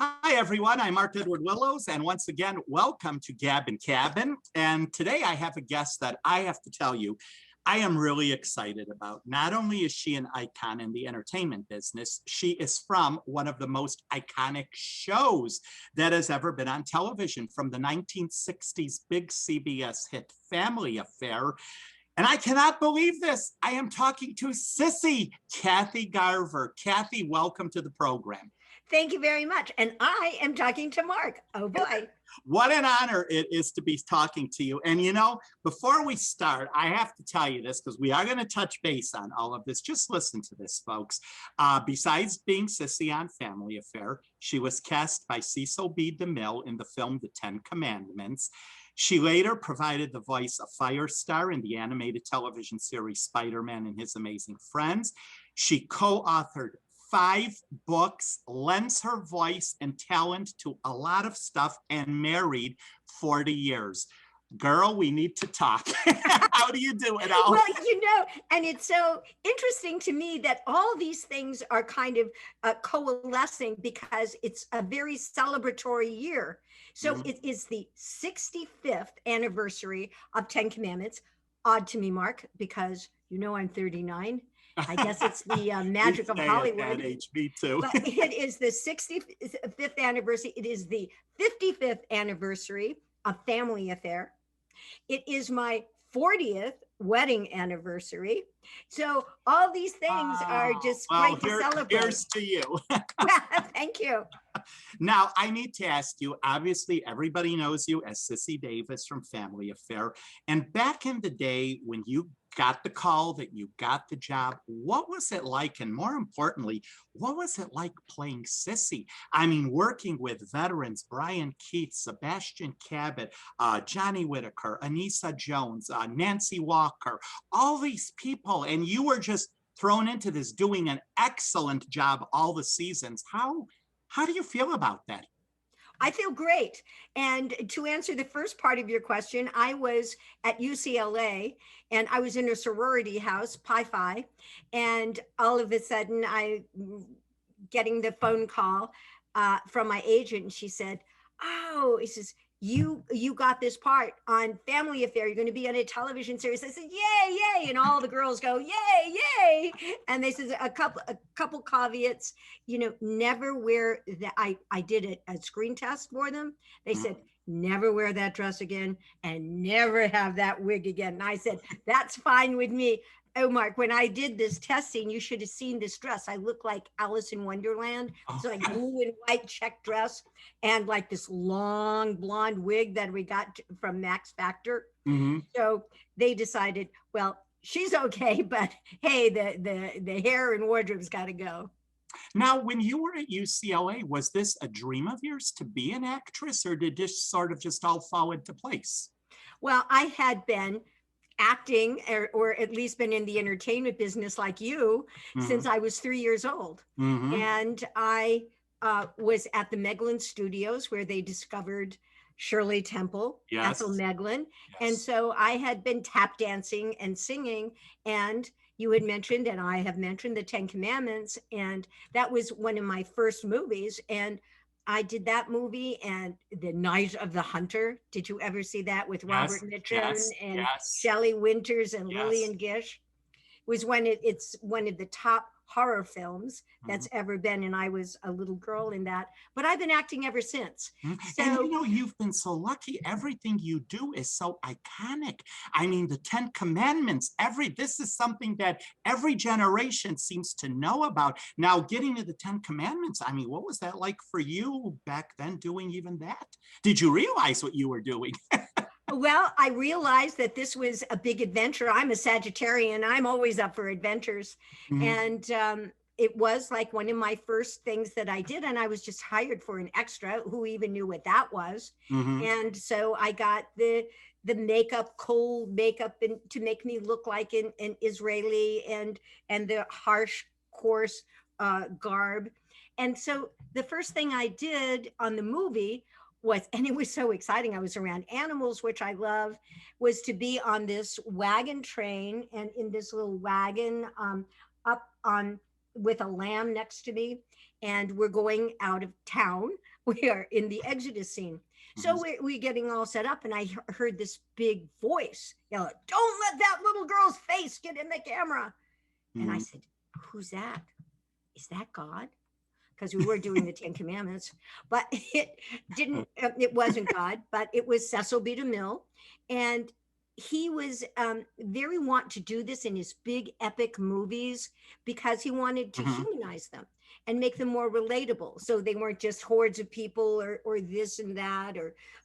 Hi, everyone. I'm Edward Wilows, and once again, welcome to Gabbin. And today I have a guest that I have to tell you, I am really excited about. Not only is she an icon in the entertainment business, she is from one of the most iconic shows that has ever been on television, from the 1960s big CBS hit Family Affair. And I cannot believe this. I am talking to Sissy, Kathy Garver. Kathy, welcome to the program. Thank you very much. And I am talking to Mark. Oh boy. What an honor it is to be talking to you. And you know, before we start, I have to tell you this because we are going to touch base on all of this. Just listen to this, folks. Besides being Sissy on Family Affair, she was cast by Cecil B. DeMille in the film The Ten Commandments. She later provided the voice of Firestar in the animated television series Spider-Man and His Amazing Friends. She co-authored 5 books, lends her voice and talent to a lot of stuff, and married 40 years. Girl, we need to talk. How do you do it all? Well, and it's so interesting to me that all these things are kind of coalescing because it's a very celebratory year. So it is the 65th anniversary of 10 Commandments. Odd to me, Mark, because I'm 39. I guess it's the magic of Hollywood. At that age, me too. But it is the 65th anniversary. It is the 55th anniversary of Family Affair. It is my 40th wedding anniversary. So all these things are just great to celebrate. Here's to you. Thank you. Now, I need to ask you, obviously, everybody knows you as Sissy Davis from Family Affair. And back in the day when you got the call that you got the job, what was it like? And more importantly, what was it like playing Sissy? I mean, working with veterans, Brian Keith, Sebastian Cabot, Johnny Whitaker, Anissa Jones, Nancy Walker, all these people. And you were just thrown into this, doing an excellent job all the seasons. How do you feel about that? I feel great. And to answer the first part of your question, I was at UCLA and I was in a sorority house, Pi Phi, and all of a sudden I getting the phone call from my agent, and she said, "Oh," he says, you got this part on Family Affair. You're going to be on a television series." I said, "Yay, yay!" And all the girls go, "Yay, yay!" And they said a couple caveats. Never wear that. I did a screen test for them. They said, "Never wear that dress again, and never have that wig again." And I said, "That's fine with me." Oh, Mark, when I did this testing, you should have seen this dress. I look like Alice in Wonderland. It's like blue and white check dress and like this long blonde wig that we got from Max Factor. So they decided, well, she's okay, but hey, the hair and wardrobe's got to go. Now, when you were at UCLA, was this a dream of yours to be an actress, or did this sort of just all fall into place? Well, I had been acting or at least been in the entertainment business like you since I was 3 years old. And I was at the Meglin Studios where they discovered Shirley Temple, Ethel Meglin. And so I had been tap dancing and singing, and you had mentioned, and I have mentioned, the 10 Commandments. And that was one of my first movies. And I did that movie, and The Night of the Hunter. Did you ever see that with Robert Mitchum and Shelley Winters and Lillian Gish? It was it's one of the top horror films that's ever been, and I was a little girl in that, but I've been acting ever since. So, and you've been so lucky. Everything you do is so iconic. I mean, the 10 Commandments, this is something that every generation seems to know about. Now, getting to the 10 Commandments, I mean, what was that like for you back then, doing even that? Did you realize what you were doing? Well, I realized that this was a big adventure. I'm a Sagittarian. I'm always up for adventures. And it was like one of my first things that I did. And I was just hired for an extra. Who even knew what that was? And so I got the makeup, cold makeup, to make me look like an Israeli, and the harsh, coarse garb. And so the first thing I did on the movie was, and it was so exciting, I was around animals, which I love, was to be on this wagon train, and in this little wagon up on with a lamb next to me, and we're going out of town we are in the Exodus scene. So we're getting all set up, and I heard this big voice yell, "Don't let that little girl's face get in the camera." And I said, "Who's that? Is that God?" Because we were doing the Ten Commandments, but it wasn't God, but it was Cecil B. DeMille. And he was very want to do this in his big epic movies because he wanted to humanize them and make them more relatable. So they weren't just hordes of people or this and that,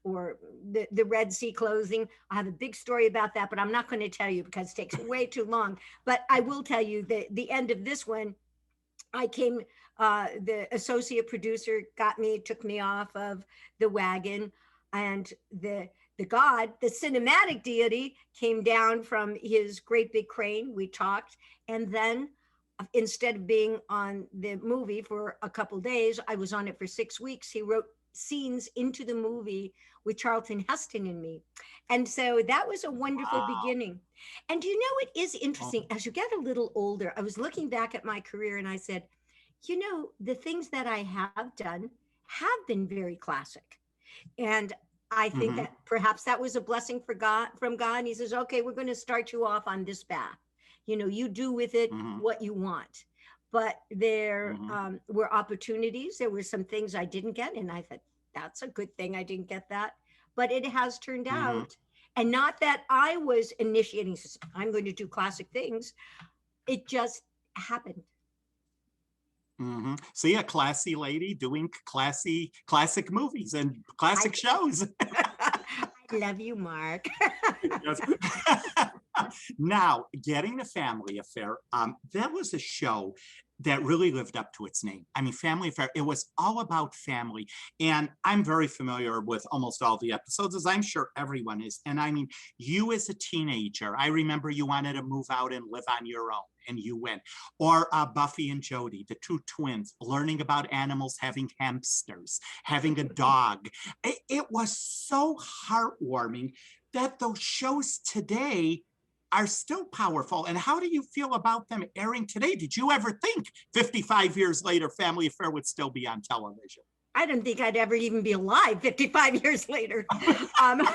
or the Red Sea closing. I have a big story about that, but I'm not going to tell you because it takes way too long. But I will tell you that the end of this one, I came, the associate producer took me off of the wagon, and the God, the cinematic deity, came down from his great big crane. We talked, and then instead of being on the movie for a couple days, I was on it for 6 weeks. He wrote scenes into the movie with Charlton Heston and me. And so that was a wonderful beginning. And you know, it is interesting. As you get a little older, I was looking back at my career and I said, you know, the things that I have done have been very classic. And I think that perhaps that was a blessing from God. And he says, okay, we're going to start you off on this path. You know, you do with it what you want. But there were opportunities. There were some things I didn't get. And I thought, that's a good thing I didn't get that. But it has turned out. And not that I was initiating, I'm going to do classic things. It just happened. So yeah, classy lady doing classic movies and classic shows. I love you, Mark. Now, Getting the Family Affair, that was a show that really lived up to its name. I mean, Family Affair, it was all about family. And I'm very familiar with almost all the episodes, as I'm sure everyone is. And I mean, you as a teenager, I remember you wanted to move out and live on your own, and you went. Or Buffy and Jody, the two twins, learning about animals, having hamsters, having a dog. It was so heartwarming that those shows today are still powerful. And how do you feel about them airing today? Did you ever think 55 years later, Family Affair would still be on television? I didn't think I'd ever even be alive 55 years later. And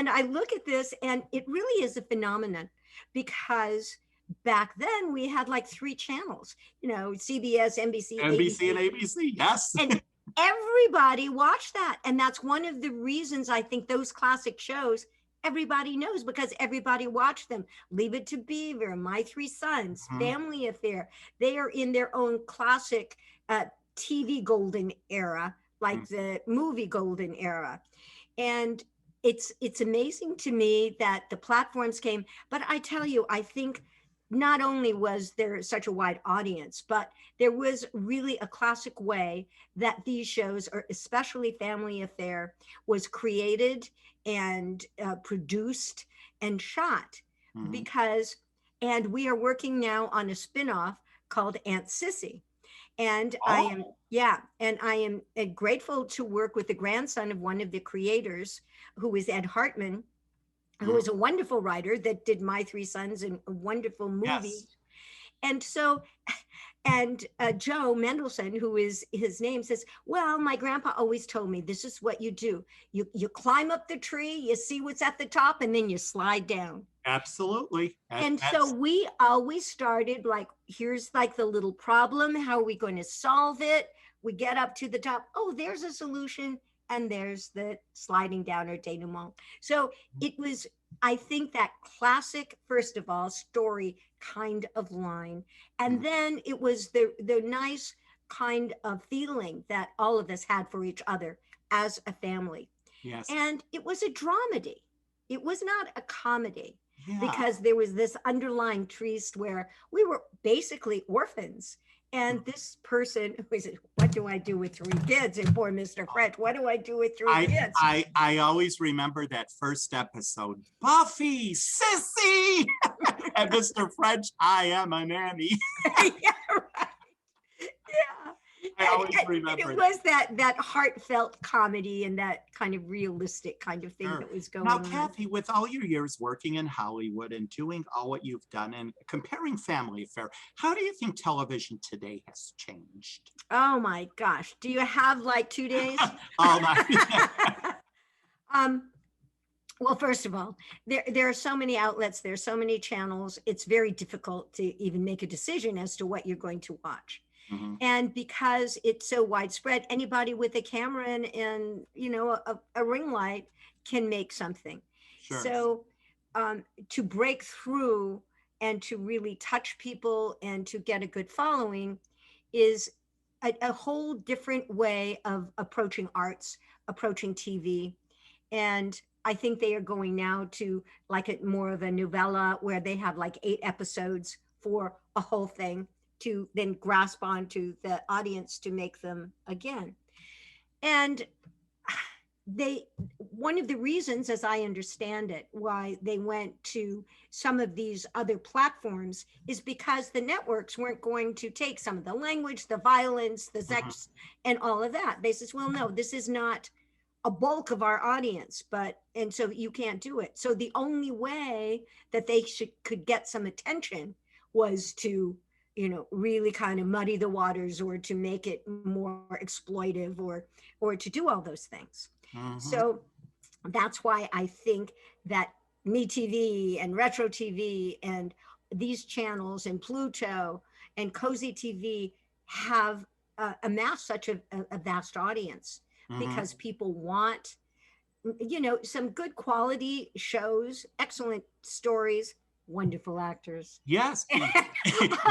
I look at this, and it really is a phenomenon, because back then we had like 3 channels, you know, CBS, NBC, and ABC, yes. And everybody watched that. And that's one of the reasons I think those classic shows, everybody knows, because everybody watched them. Leave It to Beaver, My Three Sons, Family Affair. They are in their own classic TV golden era, like the movie golden era. And it's amazing to me that the platforms came. But I tell you, I think not only was there such a wide audience, but there was really a classic way that these shows, or especially Family Affair, was created and produced and shot. Because, and we are working now on a spinoff called Aunt Sissy. And I am grateful to work with the grandson of one of the creators, who is Ed Hartman, who is a wonderful writer that did My Three Sons and a wonderful movie. Yes. And so, and Joe Mendelson, who is his name, says, well, my grandpa always told me this is what you do. You climb up the tree, you see what's at the top, and then you slide down. Absolutely. So we always started like, here's like the little problem. How are we going to solve it? We get up to the top. Oh, there's a solution. And there's the sliding down or denouement. So it was, I think, that classic, first of all, story kind of line. And then it was the nice kind of feeling that all of us had for each other as a family. Yes. And it was a dramedy. It was not a comedy, because there was this underlying twist where we were basically orphans. And this person who said, what do I do with 3 kids? And poor Mr. French, what do I do with 3 kids? I always remember that first episode, Buffy, Sissy, and Mr. French, I am a nanny. Yeah, right. Yeah. I always It remember that. was that heartfelt comedy and that kind of realistic kind of thing Sure. that was going Now, on. Kathy, with all your years working in Hollywood and doing all what you've done and comparing Family Affair, how do you think television today has changed? Oh my gosh. Do you have like 2 days? All night. Um, well, first of all, there are so many outlets, there are so many channels. It's very difficult to even make a decision as to what you're going to watch. Mhm. And because it's so widespread, anybody with a camera and a ring light can make something. Sure. So to break through and to really touch people and to get a good following is a whole different way of approaching arts, approaching TV. And I think they are going now to like it more of a novella where they have like 8 episodes for a whole thing to then grasp onto the audience to make them again. And one of the reasons, as I understand it, why they went to some of these other platforms is because the networks weren't going to take some of the language, the violence, the sex, and all of that. They says, well, no, this is not a bulk of our audience, and so you can't do it. So the only way that they could get some attention was to, really kind of muddy the waters or to make it more exploitive or to do all those things. So that's why I think that MeTV and Retro TV and these channels and Pluto and Cozy TV have amassed such a vast audience because people want, some good quality shows, excellent stories, wonderful actors. Yes.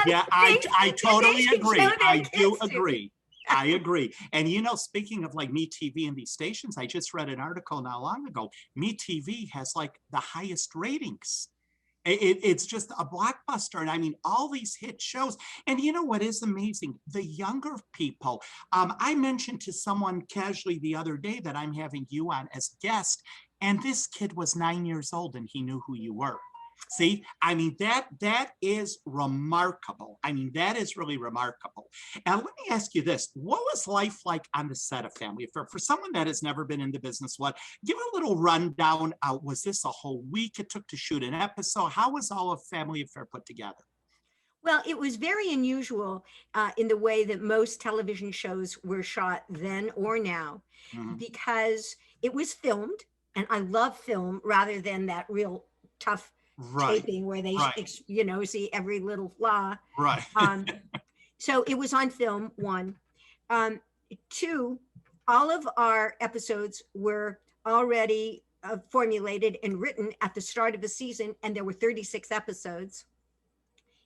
Yeah, I totally agree. I do agree. I agree. And speaking of like MeTV and these stations, I just read an article not long ago. MeTV has like the highest ratings. It's just a blockbuster. And I mean, all these hit shows. And what is amazing? The younger people. I mentioned to someone casually the other day that I'm having you on as guest, and this kid was 9 years old and he knew who you were. See, I mean, that is remarkable. I mean, that is really remarkable. And let me ask you this. What was life like on the set of Family Affair? For someone that has never been in the business, give a little rundown. Was this a whole week it took to shoot an episode? How was all of Family Affair put together? Well, it was very unusual in the way that most television shows were shot then or now, because it was filmed, and I love film rather than that real tough taping where they see every little flaw. Right. So it was on film, 1. 2, all of our episodes were already formulated and written at the start of the season, and there were 36 episodes.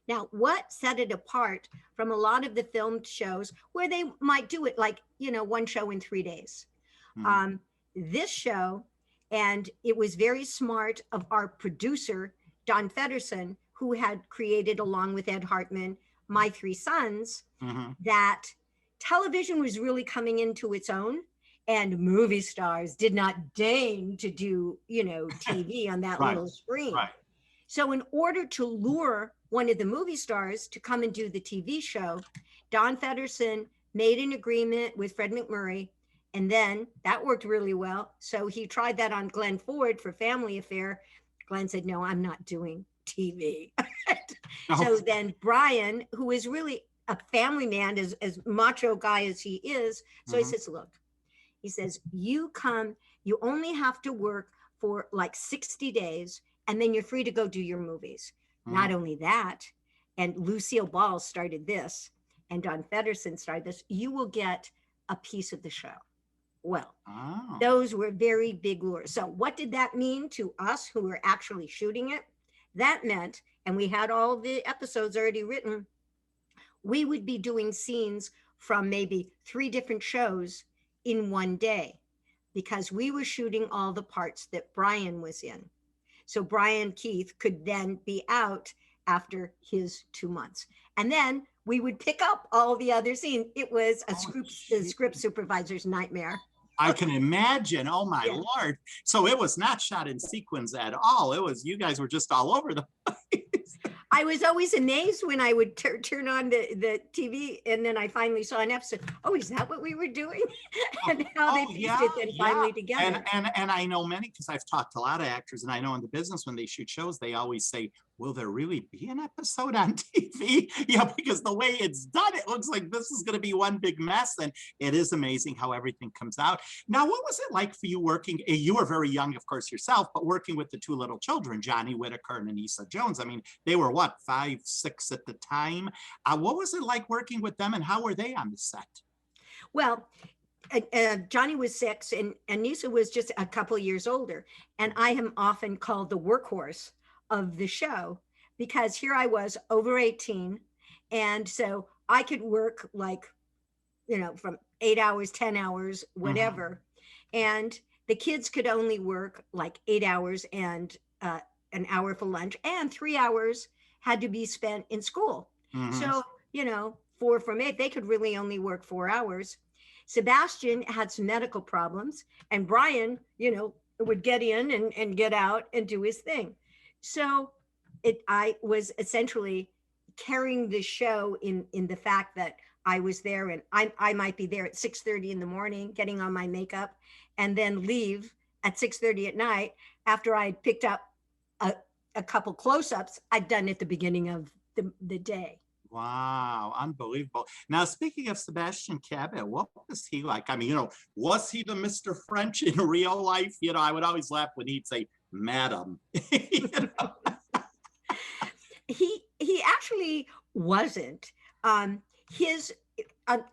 Now, what set it apart from a lot of the filmed shows where they might do it like, 1 show in 3 days? This show, and it was very smart of our producer, Don Fedderson, who had created, along with Ed Hartman, My 3 Sons, that television was really coming into its own, and movie stars did not deign to do, TV on that little screen. Right. So in order to lure one of the movie stars to come and do the TV show, Don Fedderson made an agreement with Fred McMurray, and then that worked really well. So he tried that on Glenn Ford for Family Affair. Glenn said, no, I'm not doing TV. So then Brian, who is really a family man, as macho guy as he is, so he says, look, he says, you come, you only have to work for like 60 days, and then you're free to go do your movies. Not only that, and Lucille Ball started this, and Don Fedderson started this, you will get a piece of the show. Well, those were very big lures. So what did that mean to us who were actually shooting it? That meant, and we had all the episodes already written, we would be doing scenes from maybe 3 different shows in 1 day, because we were shooting all the parts that Brian was in. So Brian Keith could then be out after his 2 months. And then we would pick up all the other scenes. It was a script supervisor's nightmare. I can imagine. Oh my Lord. So it was not shot in sequence at all. It was, you guys were just all over the place. I was always amazed when I would turn on the TV and then I finally saw an episode. Oh, is that what we were doing? And how they pieced it then finally together. And I know many, because I've talked to a lot of actors, and I know in the business when they shoot shows, they always say, will there really be an episode on TV? Yeah, because the way it's done, it looks like this is going to be one big mess. And it is amazing how everything comes out. Now, what was it like for you working? You were very young, of course, yourself, but working with the two little children, Johnny Whitaker and Anissa Jones. I mean, they were what, 5, 6 at the time? What was it like working with them, and how were they on the set? Well, Johnny was 6 and Anissa was just a couple of years older. And I am often called the workhorse of the show because here I was over 18. And so I could work like, from 8 hours, 10 hours, whatever. And the kids could only work like 8 hours and an hour for lunch, and 3 hours had to be spent in school. So, 4 from 8, they could really only work 4 hours. Sebastian had some medical problems, and Brian, would get in and get out and do his thing. So I was essentially carrying the show in the fact that I was there, and I might be there at 6:30 in the morning, getting on my makeup, and then leave at 6:30 at night after I picked up a couple close-ups I'd done at the beginning of the day. Wow, unbelievable. Now, speaking of Sebastian Cabot, what was he like? I mean, was he the Mr. French in real life? I would always laugh when he'd say, Madam. He actually wasn't. His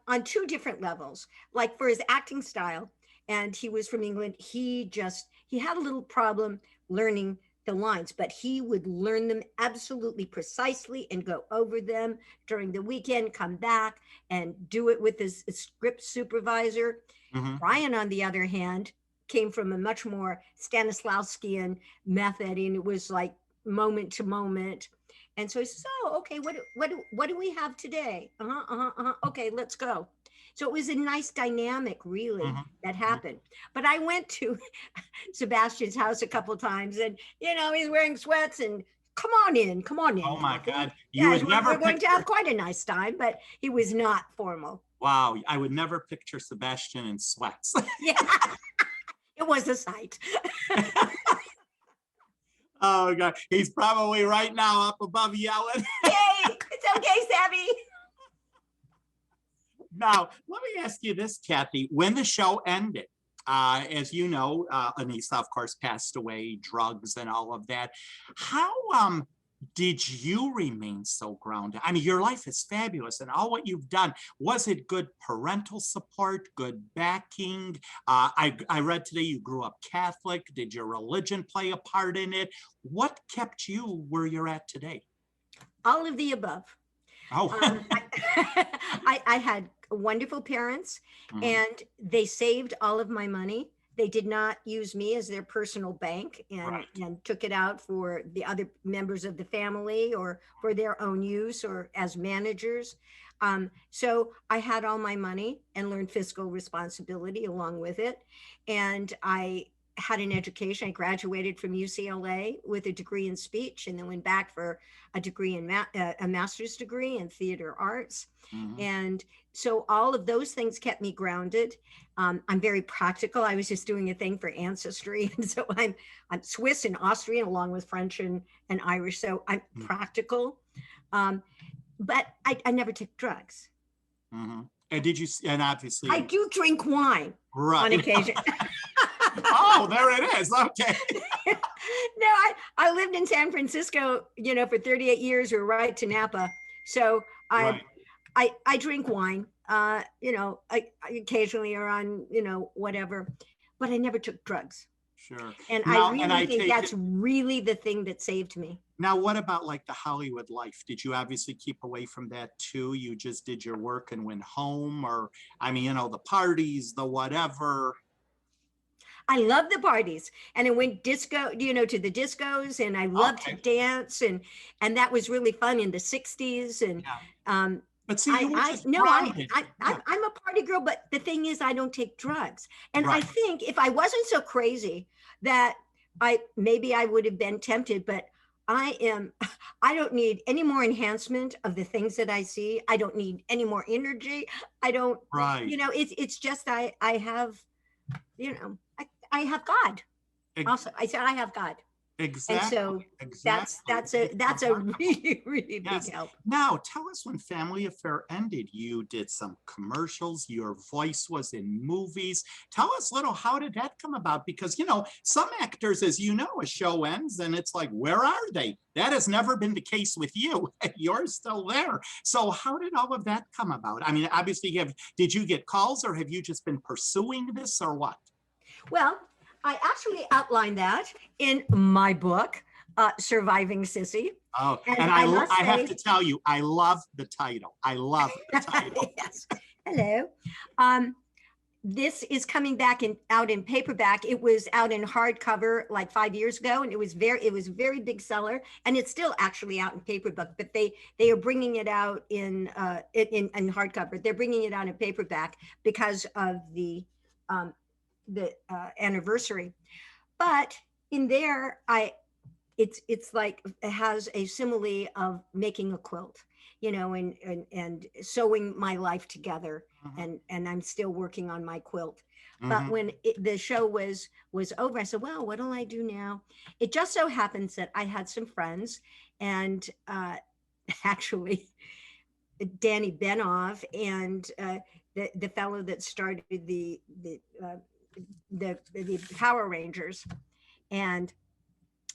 on 2 different levels, like for his acting style, and he was from England. He had a little problem learning the lines, but he would learn them absolutely precisely and go over them during the weekend, come back and do it with his script supervisor. Brian, on the other hand, came from a much more Stanislavskian method, and it was like moment to moment. And so he says, oh, okay, what do we have today? Okay, let's go. So it was a nice dynamic, really, that happened. But I went to Sebastian's house a couple of times, and he's wearing sweats and come on in. Oh my God! We're going to have quite a nice time, but he was not formal. Wow, I would never picture Sebastian in sweats. Yeah, it was a sight. Oh God, he's probably right now up above yelling. Hey, it's okay, Savvy. Now, let me ask you this, Kathy. When the show ended, as you know, Anissa, of course, passed away, drugs and all of that. How did you remain so grounded? I mean, your life is fabulous and all what you've done. Was it good parental support, good backing? I read today you grew up Catholic. Did your religion play a part in it? What kept you where you're at today? All of the above. Oh. I had wonderful parents, and they saved all of my money. They did not use me as their personal bank and took it out for the other members of the family or for their own use or as managers. So I had all my money and learned fiscal responsibility along with it. And I had an education. I graduated from UCLA with a degree in speech, and then went back for a degree in a master's degree in theater arts. And so all of those things kept me grounded. I'm very practical. I was just doing a thing for ancestry. And so I'm Swiss and Austrian along with French and Irish. So I'm practical. But I never took drugs. And did you, and obviously. I do drink wine on occasion. Oh, there it is. Okay. No, I lived in San Francisco, for 38 years, or right to Napa. So I drink wine, I occasionally, or on, whatever, but I never took drugs. Sure. And I really think that's really the thing that saved me. Now, what about like the Hollywood life? Did you obviously keep away from that too? You just did your work and went home, or, the parties, the whatever. I love the parties, and I went disco, to the discos, and I loved to dance, and that was really fun in the 60s. And but see, I'm a party girl, but the thing is, I don't take drugs. And I think if I wasn't so crazy, that maybe I would have been tempted, but I don't need any more enhancement of the things that I see. I don't need any more energy. I don't, Right. it's just, I have, I have God. Ex- Also, I said, I have God. And Exactly. so Exactly. that's a really, really Yes. big help. Now, tell us when Family Affair ended. You did some commercials. Your voice was in movies. Tell us a little, how did that come about? Because, some actors, as you know, a show ends and it's like, where are they? That has never been the case with you. You're still there. So how did all of that come about? I mean, obviously, did you get calls, or have you just been pursuing this, or what? Well, I actually outlined that in my book, Surviving Sissy. Oh, And and I must I have say, to tell you, I love the title. I love the title. yes, hello. This is coming back out in paperback. It was out in hardcover like 5 years ago, and it was a very big seller, and it's still actually out in paperback. But they are bringing it out in hardcover. They're bringing it out in paperback because of the anniversary. But in there, it's like it has a simile of making a quilt, and sewing my life together, and I'm still working on my quilt. But when the show was over, I said, well, what'll I do now? It just so happens that I had some friends, and actually Danny Benoff and the fellow that started the Power Rangers, and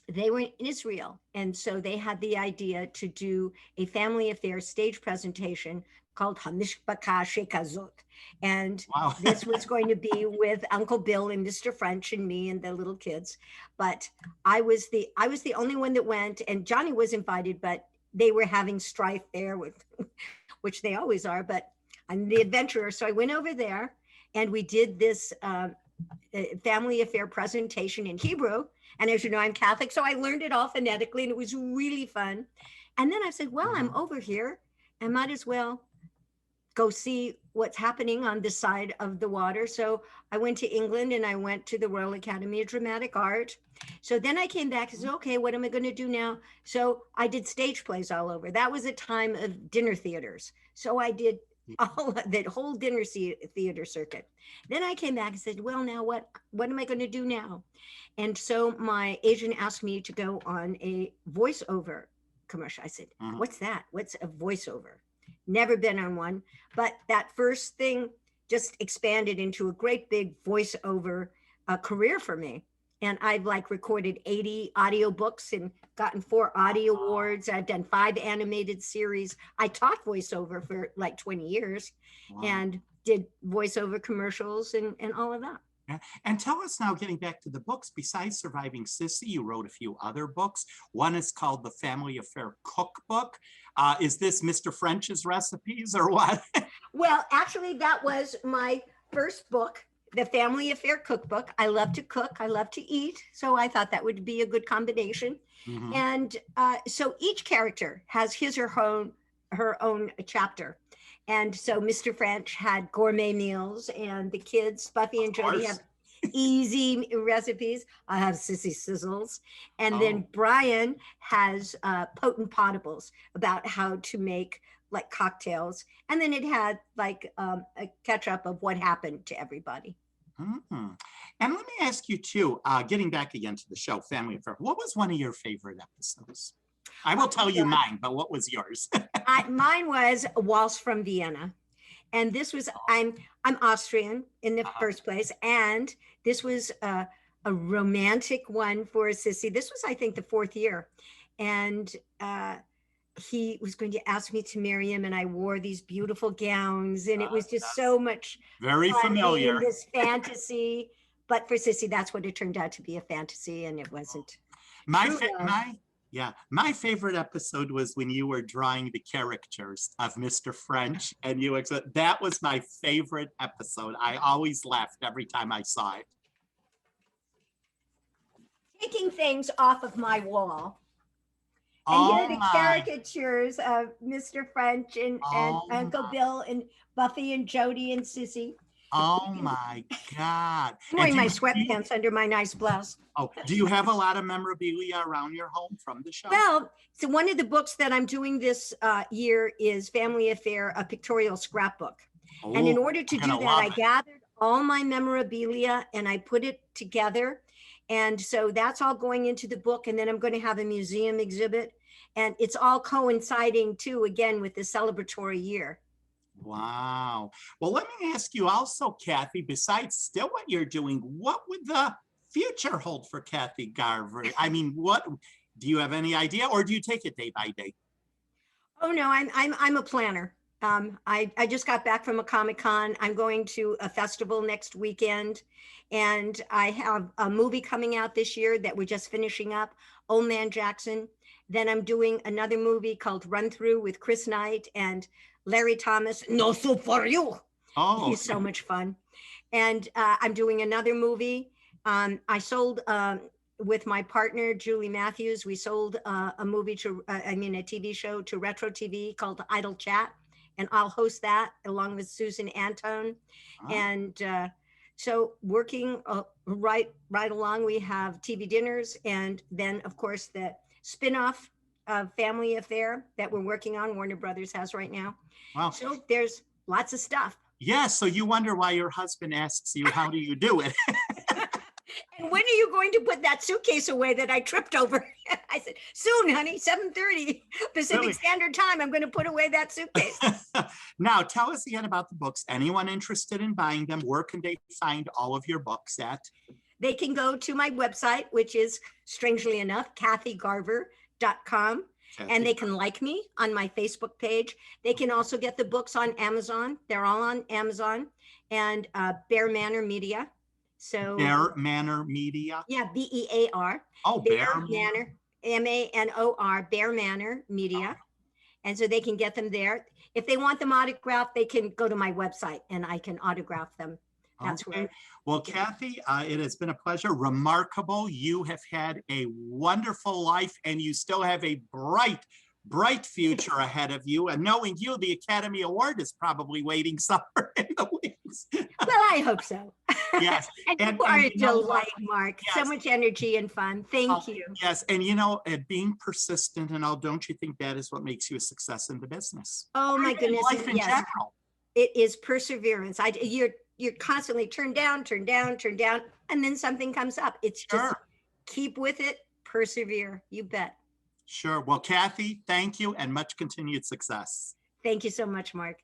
they were in Israel. And so they had the idea to do a family affair stage presentation called Hamishpaka Shekazot. And Wow. this was going to be with Uncle Bill and Mr. French and me and the little kids. But I was the only one that went, and Johnny was invited, but they were having strife there with, which they always are, but I'm the adventurer. So I went over there and we did this family affair presentation in Hebrew. And as you know, I'm Catholic, so I learned it all phonetically, and it was really fun. And then I said, well, I'm over here. I might as well go see what's happening on this side of the water. So I went to England and I went to the Royal Academy of Dramatic Art. So then I came back and said, okay, what am I going to do now? So I did stage plays all over. That was a time of dinner theaters. So I did all that whole dinner theater circuit. Then I came back and said, well, now what am I going to do now? And so my agent asked me to go on a voiceover commercial. I said, what's that? What's a voiceover? Never been on one, but that first thing just expanded into a great big voiceover career for me. And I've recorded 80 audiobooks and gotten 4 Audie Awards. I've done 5 animated series. I taught voiceover for 20 years and did voiceover commercials and all of that. Yeah. And tell us now, getting back to the books, besides Surviving Sissy, you wrote a few other books. One is called The Family Affair Cookbook. Is this Mr. French's recipes or what? Well, actually, that was my first book, The Family Affair Cookbook. I love to cook. I love to eat. So I thought that would be a good combination. And so each character has his or her own chapter. And so Mr. French had gourmet meals, and the kids, Buffy and Jody, have easy recipes. I have Sissy Sizzles. And then Brian has potent potables about how to make cocktails. And then it had a catch up of what happened to everybody. And let me ask you too, getting back again to the show, Family Affair, what was one of your favorite episodes? I will tell you mine, but what was yours? Mine was A Waltz from Vienna. And this was, I'm Austrian in the first place. And this was a romantic one for Sissy. This was, I think, the 4th year. And he was going to ask me to marry him. And I wore these beautiful gowns. And it was just so much very familiar. This fantasy. But for Sissy, that's what it turned out to be, a fantasy. And it wasn't. My favorite episode was when you were drawing the characters of Mr. French, and that was my favorite episode. I always laughed every time I saw it. Taking things off of my wall. And here are the caricatures of Mr. French and Uncle Bill and Buffy and Jody and Sissy. Oh my God. I'm And wearing my do you, sweatpants under my nice blouse. oh, do you have a lot of memorabilia around your home from the show? Well, so one of the books that I'm doing this year is Family Affair, a pictorial scrapbook. And in Oh, order to I'm gonna do that, I love it. gathered all my memorabilia and I put it together. And so that's all going into the book. And then I'm going to have a museum exhibit. And it's all coinciding too, again, with the celebratory year. Wow. Well, let me ask you also, Kathy, besides still what you're doing, what would the future hold for Kathy Garver? I mean, what do you have any idea, or do you take it day by day? Oh no, I'm a planner. I just got back from a Comic-Con. I'm going to a festival next weekend, and I have a movie coming out this year that we're just finishing up, Old Man Jackson. Then I'm doing another movie called Run Through with Chris Knight and Larry Thomas. No soup for you. Oh, He's so much fun. And I'm doing another movie. I sold with my partner Julie Matthews. We sold a movie to, I mean, a TV show to Retro TV called Idle Chat, and I'll host that along with Susan Antone. oh, And so working right along, we have TV dinners, and then of course the spinoff of Family Affair that we're working on. Warner Brothers has right now. wow. So there's lots of stuff. Yeah, so you wonder why your husband asks you, how do you do it? And when are you going to put that suitcase away that I tripped over? I said, soon, honey, 7:30 Pacific Really? Standard Time. I'm going to put away that suitcase. Now, tell us again about the books. Anyone interested in buying them, where can they find all of your books at? They can go to my website, which is, strangely enough, kathygarver.com. And they can like me on my Facebook page. They can also get the books on Amazon. They're all on Amazon and Bear Manor Media. So Bear Manor Media. yeah, BEAR. Oh, Bear Bear Manor, MANOR, Bear Manor Media. And so they can get them there. If they want them autographed, they can go to my website and I can autograph them. That's Okay. where. Well, Kathy, it has been a pleasure. Remarkable. You have had a wonderful life and you still have a bright future ahead of you. And knowing you, the Academy Award is probably waiting somewhere in the wings. Well, I hope so. Yes. And And- you are and a you know what? delight, Mark. So Yes. much energy and fun. Thank you. Yes. And you know, being persistent and all, don't you think that is what makes you a success in the business? Oh my In goodness. life in Yes, general. it is perseverance. You're constantly turn down, and then something comes up. It's just Sure. keep with it, persevere. You bet. Sure. Well, Kathy, thank you and much continued success. Thank you so much, Mark.